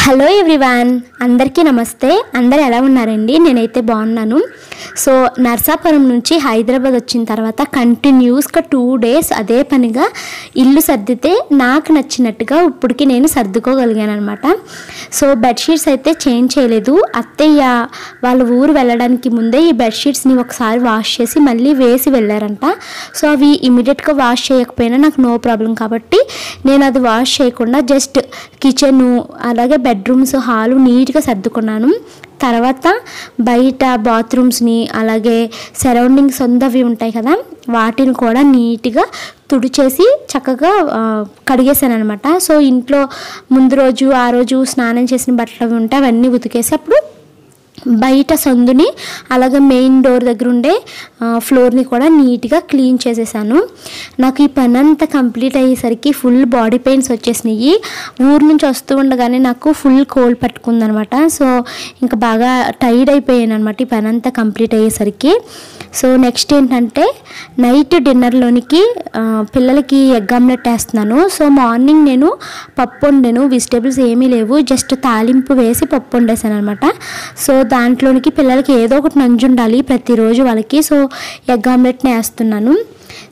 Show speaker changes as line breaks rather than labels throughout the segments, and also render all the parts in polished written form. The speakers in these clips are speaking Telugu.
హలో ఎవ్రీవన్, అందరికీ నమస్తే. అందరు ఎలా ఉన్నారండి? నేనైతే బాగున్నాను. సో నర్సాపురం నుంచి హైదరాబాద్ వచ్చిన తర్వాత కంటిన్యూస్గా 2 days అదే పనిగా ఇల్లు సర్దితే నాకు నచ్చినట్టుగా ఇప్పటికి నేను సర్దుకోగలిగాను అనమాట. సో బెడ్షీట్స్ అయితే చేంజ్ చేయలేదు. అత్తయ్య వాళ్ళ ఊరు వెళ్ళడానికి ముందే ఈ బెడ్షీట్స్ని ఒకసారి వాష్ చేసి మళ్ళీ వేసి వెళ్ళారంట. సో అవి ఇమీడియట్గా వాష్ చేయకపోయినా నాకు నో ప్రాబ్లం కాబట్టి నేను అది వాష్ చేయకుండా జస్ట్ కిచెను అలాగే బెడ్రూమ్స్ హాలు నీట్గా సర్దుకున్నాను. తర్వాత బయట బాత్రూమ్స్ని అలాగే సరౌండింగ్స్ అవి ఉంటాయి కదా, వాటిని కూడా నీట్గా తుడిచేసి చక్కగా కడిగేసాను అనమాట. సో ఇంట్లో ముందు రోజు ఆ రోజు స్నానం చేసిన బట్టలు అవి ఉంటే అవన్నీ ఉతికేసి అప్పుడు బయట సందుని అలాగే మెయిన్ డోర్ దగ్గర ఉండే ఫ్లోర్ని కూడా నీట్గా క్లీన్ చేసేసాను. నాకు ఈ పని అంతా కంప్లీట్ అయ్యేసరికి ఫుల్ బాడీ పెయిన్స్ వచ్చేసినాయి. ఊరు నుంచి వస్తూ ఉండగానే నాకు ఫుల్ కోల్డ్ పట్టుకుందనమాట. సో ఇంకా బాగా టైర్డ్ అయిపోయాను అనమాట ఈ పని అంతా కంప్లీట్ అయ్యేసరికి. సో నెక్స్ట్ ఏంటంటే నైట్ డిన్నర్లోనికి పిల్లలకి ఎగ్ ఆమ్లెట్ వేస్తున్నాను. సో మార్నింగ్ నేను పప్పు వండాను, వెజిటేబుల్స్ ఏమీ లేవు, జస్ట్ తాలింపు వేసి పప్పు వండేసాను అనమాట. సో దాంట్లోనికి పిల్లలకి ఏదో ఒకటి నంజు ఉండాలి ప్రతిరోజు వాళ్ళకి. సో ఎగ్ ఆమ్లెట్ని వేస్తున్నాను.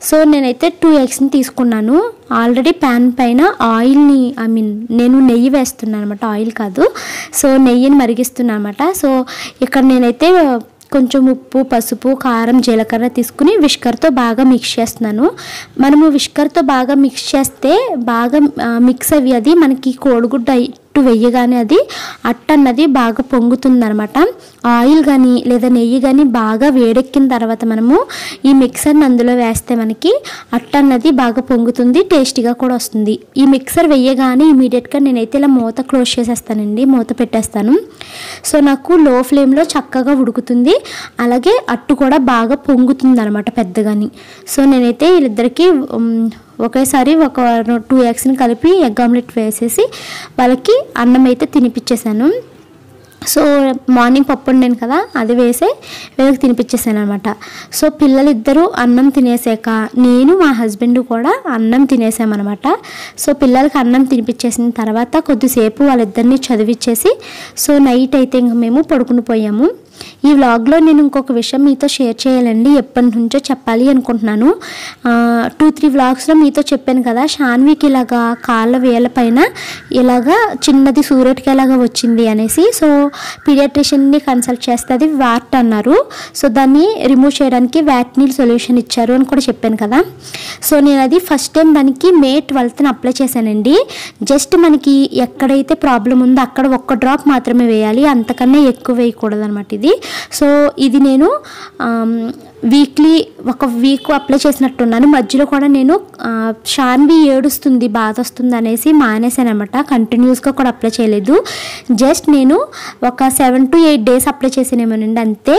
సో నేనైతే 2 eggsని తీసుకున్నాను. ఆల్రెడీ ప్యాన్ పైన ఆయిల్ని నేను నెయ్యి వేస్తున్నాను అనమాట, ఆయిల్ కాదు. సో నెయ్యిని మరిగిస్తున్నాను అనమాట. సో ఇక్కడ నేనైతే కొంచెం ఉప్పు, పసుపు, కారం, జీలకర్ర తీసుకుని విస్కర్తో బాగా మిక్స్ చేస్తున్నాను. మనము విస్కర్తో బాగా మిక్స్ చేస్తే బాగా మిక్స్ అవి అది మనకి కోడిగుడ్డ వెయ్యగానే అది అన్నది బాగా పొంగుతుంది అనమాట. ఆయిల్ కానీ లేదా నెయ్యి కానీ బాగా వేడెక్కిన తర్వాత మనము ఈ మిక్సర్ని అందులో వేస్తే మనకి అన్నది బాగా పొంగుతుంది, టేస్టీగా కూడా వస్తుంది. ఈ మిక్సర్ వేయగానే ఇమీడియట్గా నేనైతే ఇలా మూత క్లోజ్ చేసేస్తానండి, మూత పెట్టేస్తాను. సో నాకు లో ఫ్లేమ్లో చక్కగా ఉడుకుతుంది, అలాగే అట్టు కూడా బాగా పొంగుతుంది అనమాట పెద్దగాని. సో నేనైతే వీళ్ళిద్దరికీ ఒకేసారి ఒక 2 eggsని కలిపి ఎగ్ ఆమ్లెట్ వేసేసి వాళ్ళకి అన్నం అయితే తినిపించేశాను. సో మార్నింగ్ పప్పు వండాను కదా, అది వేసే వీళ్ళకి తినిపించేసాను అనమాట. సో పిల్లలిద్దరూ అన్నం తినేసాక నేను మా హస్బెండ్ కూడా అన్నం తినేసామన్నమాట. సో పిల్లలకి అన్నం తినిపించేసిన తర్వాత కొద్దిసేపు వాళ్ళిద్దరిని చదివించేసి సో నైట్ అయితే ఇంక మేము పడుకుని పోయాము. ఈ వ్లాగ్లో నేను ఇంకొక విషయం మీతో షేర్ చేయాలండి, ఎప్పటి నుంచో చెప్పాలి అనుకుంటున్నాను. 2-3 వ్లాగ్స్లో మీతో చెప్పాను కదా, షాన్వికి ఇలాగా కాళ్ళ వేళ్ళ పైన ఇలాగా చిన్నది సూరెట్కి ఎలాగా వచ్చింది అనేసి. సో పీడియాట్రిషియన్ని కన్సల్ట్ చేస్తే అది వాట్ అన్నారు. సో దాన్ని రిమూవ్ చేయడానికి వ్యాట్నిల్ సొల్యూషన్ ఇచ్చారు అని కూడా చెప్పాను కదా. సో నేను అది ఫస్ట్ టైం దానికి May 12th అప్లై చేశానండి. జస్ట్ మనకి ఎక్కడైతే ప్రాబ్లం ఉందో అక్కడ 1 డ్రాప్ మాత్రమే వేయాలి, అంతకన్నా ఎక్కువ వేయకూడదు అనమాట ఇది. సో ఇది నేను వీక్లీ 1 week అప్లై చేసినట్టున్నాను. మధ్యలో కూడా నేను షాన్వి ఏడుస్తుంది, బాధ వస్తుంది అనేసి మానేసాను అనమాట. కంటిన్యూస్గా కూడా అప్లై చేయలేదు, జస్ట్ నేను ఒక 7 to 8 days అప్లై చేసానేమోనండి అంతే.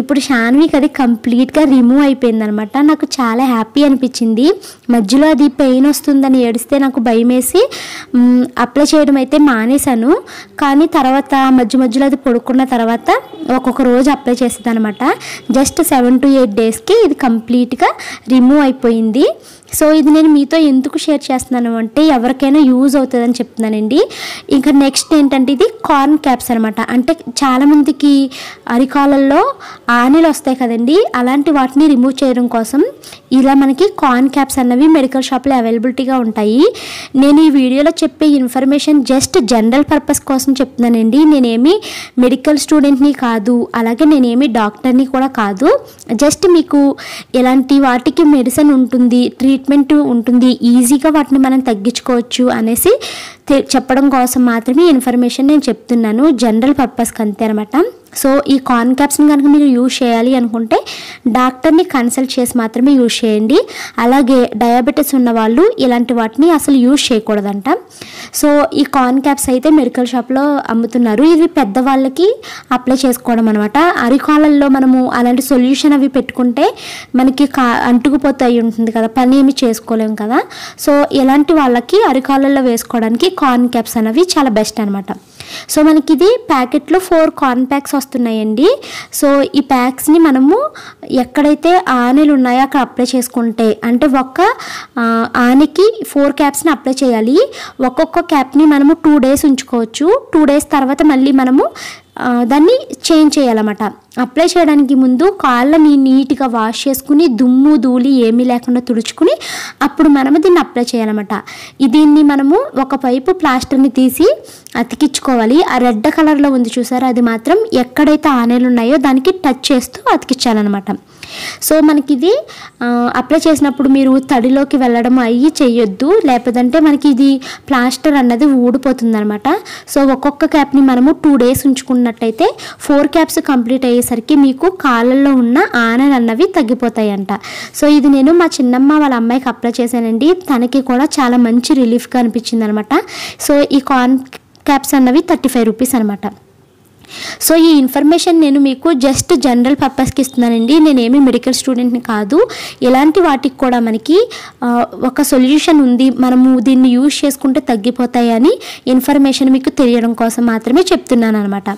ఇప్పుడు షాన్వికి అది కంప్లీట్గా రిమూవ్ అయిపోయింది అనమాట. నాకు చాలా హ్యాపీ అనిపించింది. మధ్యలో అది పెయిన్ వస్తుందని ఏడిస్తే నాకు భయం వేసి అప్లై చేయడం అయితే మానేశాను. కానీ తర్వాత మధ్యలో అది పడుకున్న తర్వాత ఒక్కొక్క రోజు అప్లై చేసేది అనమాట. జస్ట్ 7 to 8 daysకి ఇది కంప్లీట్గా రిమూవ్ అయిపోయింది. సో ఇది నేను మీతో ఎందుకు షేర్ చేస్తున్నాను అంటే ఎవరికైనా యూజ్ అవుతుందని చెప్తున్నానండి. ఇంకా నెక్స్ట్ ఏంటంటే ఇది కార్న్ క్యాప్స్ అనమాట. అంటే చాలామందికి అరికాలల్లో ఆనెలు వస్తాయి కదండి, అలాంటి వాటిని రిమూవ్ చేయడం కోసం ఇలా మనకి కార్న్ క్యాప్స్ అన్నవి మెడికల్ షాప్లో అవైలబిలిటీగా ఉంటాయి. నేను ఈ వీడియోలో చెప్పే ఇన్ఫర్మేషన్ జస్ట్ జనరల్ పర్పస్ కోసం చెప్తున్నానండి. నేనేమి మెడికల్ స్టూడెంట్ని కాదు, అలాగే నేనేమి డాక్టర్ని కూడా కాదు. జస్ట్ మీకు ఎలాంటి వాటికి మెడిసిన్ ఉంటుంది, ట్రీట్మెంట్ ఉంటుంది, ఈజీగా వాటిని మనం తగ్గించుకోవచ్చు అనేసి చెప్పడం కోసం మాత్రమే ఇన్ఫర్మేషన్ నేను చెప్తున్నాను, జనరల్ పర్పస్కి అంతే అనమాట. సో ఈ కార్న్ క్యాప్స్ని కనుక మీరు యూజ్ చేయాలి అనుకుంటే డాక్టర్ని కన్సల్ట్ చేసి మాత్రమే యూజ్ చేయండి. అలాగే డయాబెటీస్ ఉన్న వాళ్ళు ఇలాంటి వాటిని అసలు యూజ్ చేయకూడదంట. సో ఈ కార్న్ క్యాప్స్ అయితే మెడికల్ షాప్లో అమ్ముతున్నారు. ఇవి పెద్దవాళ్ళకి అప్లై చేసుకోవడం అనమాట. అరికాలల్లో మనము అలాంటి సొల్యూషన్ అవి పెట్టుకుంటే మనకి అంటుకుపోతాయి ఉంటుంది కదా, పని ఏమి చేసుకోలేము కదా. సో ఇలాంటి వాళ్ళకి అరికాలల్లో వేసుకోవడానికి కార్న్ క్యాప్స్ అనేవి చాలా బెస్ట్ అనమాట. సో మనకి ఇది ప్యాకెట్లో 4 కార్న్ ప్యాక్స్ వస్తున్నాయండి. సో ఈ ప్యాక్స్ని మనము ఎక్కడైతే ఆనెలు ఉన్నాయో అక్కడ అప్లై చేసుకుంటే, అంటే ఒక ఆనెకి 4 క్యాప్స్ని అప్లై చేయాలి. ఒక్కొక్క క్యాప్ని మనము 2 days ఉంచుకోవచ్చు. 2 days తర్వాత మళ్ళీ మనము దాన్ని చేంజ్ చేయాలన్నమాట. అప్లై చేయడానికి ముందు కాళ్ళని నీట్గా వాష్ చేసుకుని దుమ్ము ధూళి ఏమీ లేకుండా తుడుచుకుని అప్పుడు మనము దీన్ని అప్లై చేయాలన్నమాట. దీన్ని మనము ఒక పైపు ప్లాస్టర్ని తీసి అతికించుకోవాలి. ఆ రెడ్ కలర్లో ఉంది చూసారా, అది మాత్రం ఎక్కడైతే ఆనెలు ఉన్నాయో దానికి టచ్ చేస్తూ అతికించాలన్నమాట. సో మనకి ఇది అప్లై చేసినప్పుడు మీరు తడిలోకి వెళ్ళడం అయ్యి చేయొద్దు, లేకపోతే మనకి ఇది ప్లాస్టర్ అన్నది ఊడిపోతుంది అనమాట. సో ఒక్కొక్క క్యాప్ని మనము 2 days ఉంచుకున్నట్టయితే 4 క్యాప్స్ కంప్లీట్ అయ్యేసరికి మీకు కాళ్ళల్లో ఉన్న ఆనెలు అన్నవి తగ్గిపోతాయంట. సో ఇది నేను మా చిన్నమ్మ వాళ్ళ అమ్మాయికి అప్లై చేశానండి. తనకి కూడా చాలా మంచి రిలీఫ్గా అనిపించింది అనమాట. సో ఈ కార్న్ క్యాప్స్ అన్నవి 35 రూపీస్ అనమాట. సో ఈ ఇన్ఫర్మేషన్ నేను మీకు జస్ట్ జనరల్ పర్పస్కి ఇస్తున్నానండి. నేనేమి మెడికల్ స్టూడెంట్ని కాదు. ఇలాంటి వాటికి కూడా మనకి ఒక సొల్యూషన్ ఉంది, మనము దీన్ని యూజ్ చేసుకుంటే తగ్గిపోతాయి అని ఇన్ఫర్మేషన్ మీకు తెలియడం కోసం మాత్రమే చెప్తున్నాను అనమాట.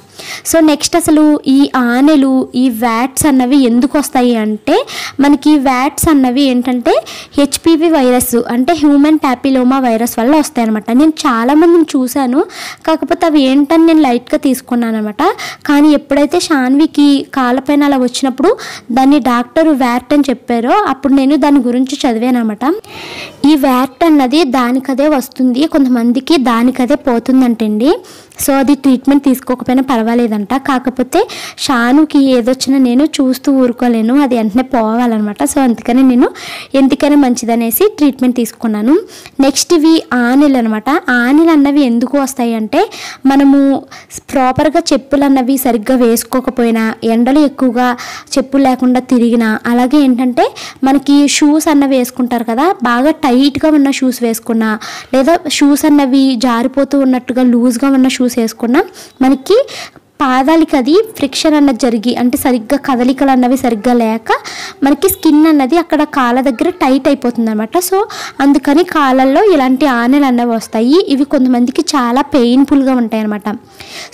సో నెక్స్ట్ అసలు ఈ ఆనెలు, ఈ వ్యాట్స్ అన్నవి ఎందుకు వస్తాయి అంటే, మనకి వ్యాట్స్ అన్నవి ఏంటంటే హెచ్పివి వైరస్ అంటే హ్యూమన్ ప్యాపిలోమా వైరస్ వల్ల వస్తాయి అనమాట. నేను చాలామందిని చూశాను, కాకపోతే అవి ఏంటని నేను లైట్గా తీసుకున్నాను అనమాట. కానీ ఎప్పుడైతే షాన్వికి కాళ్ళపైన అలా వచ్చినప్పుడు దాన్ని డాక్టర్ వ్యాట్ అని చెప్పారో అప్పుడు నేను దాని గురించి చదివాను అనమాట. ఈ వ్యాట్ అన్నది దానికదే వస్తుంది, కొంతమందికి దానికదే పోతుందంటండి. సో అది ట్రీట్మెంట్ తీసుకోకపోయినా పర్వాలేదంట. కాకపోతే షానుకి ఏదొచ్చినా నేను చూస్తూ ఊరుకోలేను, అది వెంటనే పోవాలన్నమాట. సో అందుకని నేను ఎందుకైనా మంచిదనేసి ట్రీట్మెంట్ తీసుకున్నాను. నెక్స్ట్ ఇవి ఆనెలు అనమాట. ఆనెలు అన్నవి ఎందుకు వస్తాయి అంటే, మనము ప్రాపర్గా చెప్పులు అన్నవి సరిగ్గా వేసుకోకపోయినా, ఎండలు ఎక్కువగా చెప్పులు లేకుండా తిరిగినా, అలాగే ఏంటంటే మనకి షూస్ అన్నవి వేసుకుంటారు కదా, బాగా టైట్గా ఉన్న షూస్ వేసుకున్నా, లేదా షూస్ అన్నవి జారిపోతూ ఉన్నట్టుగా లూజ్గా ఉన్న షూస్ వేసుకున్నా మనకి పాదాలకి అది ఫ్రిక్షన్ అన్నది జరిగి, అంటే సరిగ్గా కదలికలు అన్నవి సరిగ్గా లేక మనకి స్కిన్ అన్నది అక్కడ కాళ్ళ దగ్గర టైట్ అయిపోతుంది అనమాట. సో అందుకని కాళ్ళల్లో ఇలాంటి ఆనెలు అన్నవి వస్తాయి. ఇవి కొంతమందికి చాలా పెయిన్ఫుల్గా ఉంటాయి అనమాట.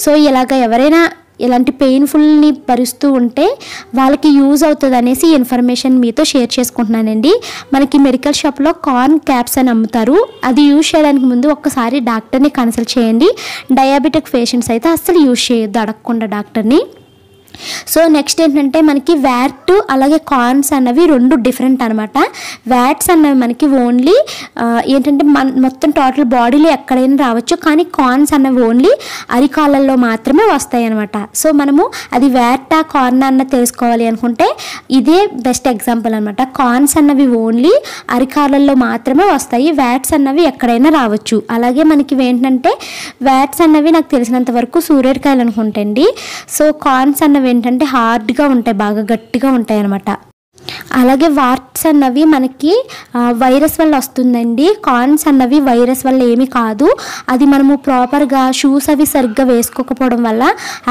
సో ఇలాగ ఎవరైనా ఇలాంటి పెయిన్ఫుల్ని భరిస్తూ ఉంటే వాళ్ళకి యూజ్ అవుతుంది అనేసి ఇన్ఫర్మేషన్ మీతో షేర్ చేసుకుంటున్నానండి. మనకి మెడికల్ షాప్లో కార్న్ క్యాప్స్ అని అమ్ముతారు. అది యూజ్ చేయడానికి ముందు ఒక్కసారి డాక్టర్ని కన్సల్ట్ చేయండి. డయాబెటిక్ పేషెంట్స్ అయితే అస్సలు యూజ్ చేయొద్దు అడగకుండా డాక్టర్ని. సో నెక్స్ట్ ఏంటంటే మనకి వ్యాట్ అలాగే కార్న్స్ అన్నవి 2 డిఫరెంట్ అనమాట. వ్యాట్స్ అన్నవి మనకి ఓన్లీ ఏంటంటే మొత్తం టోటల్ బాడీలో ఎక్కడైనా రావచ్చు, కానీ కార్న్స్ అన్నవి ఓన్లీ అరికాళ్ళల్లో మాత్రమే వస్తాయి అనమాట. సో మనము అది వ్యాటా కార్న్ అన్న తెలుసుకోవాలి అనుకుంటే ఇదే బెస్ట్ ఎగ్జాంపుల్ అనమాట. కార్న్స్ అన్నవి ఓన్లీ అరికాళ్ళల్లో మాత్రమే వస్తాయి, వ్యాట్స్ అన్నవి ఎక్కడైనా రావచ్చు. అలాగే మనకి ఏంటంటే వ్యాట్స్ అన్నవి నాకు తెలిసినంత వరకు సూర్యకాయలు అనుకుంటండి. సో కార్న్స్ అన్నవి ఏంటంటే హార్డ్గా ఉంటాయి, బాగా గట్టిగా ఉంటాయి అన్నమాట. అలాగే వాట్స్ అన్నవి మనకి వైరస్ వల్ల వస్తుందండి. కార్న్స్ అన్నవి వైరస్ వల్ల ఏమీ కాదు, అది మనము ప్రాపర్గా షూస్ అవి సరిగ్గా వేసుకోకపోవడం వల్ల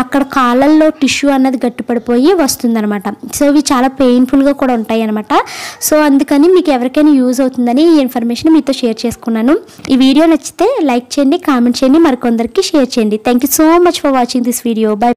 అక్కడ కాళ్ళల్లో టిష్యూ అన్నది గట్టిపడిపోయి వస్తుందన్నమాట. సో ఇవి చాలా పెయిన్ఫుల్గా కూడా ఉంటాయి అనమాట. సో అందుకని మీకు ఎవరికైనా యూజ్ అవుతుందని ఈ ఇన్ఫర్మేషన్ మీతో షేర్ చేసుకున్నాను. ఈ వీడియో నచ్చితే లైక్ చేయండి, కామెంట్ చేయండి, మరికొందరికి షేర్ చేయండి. Thank you so much for watching this video. By.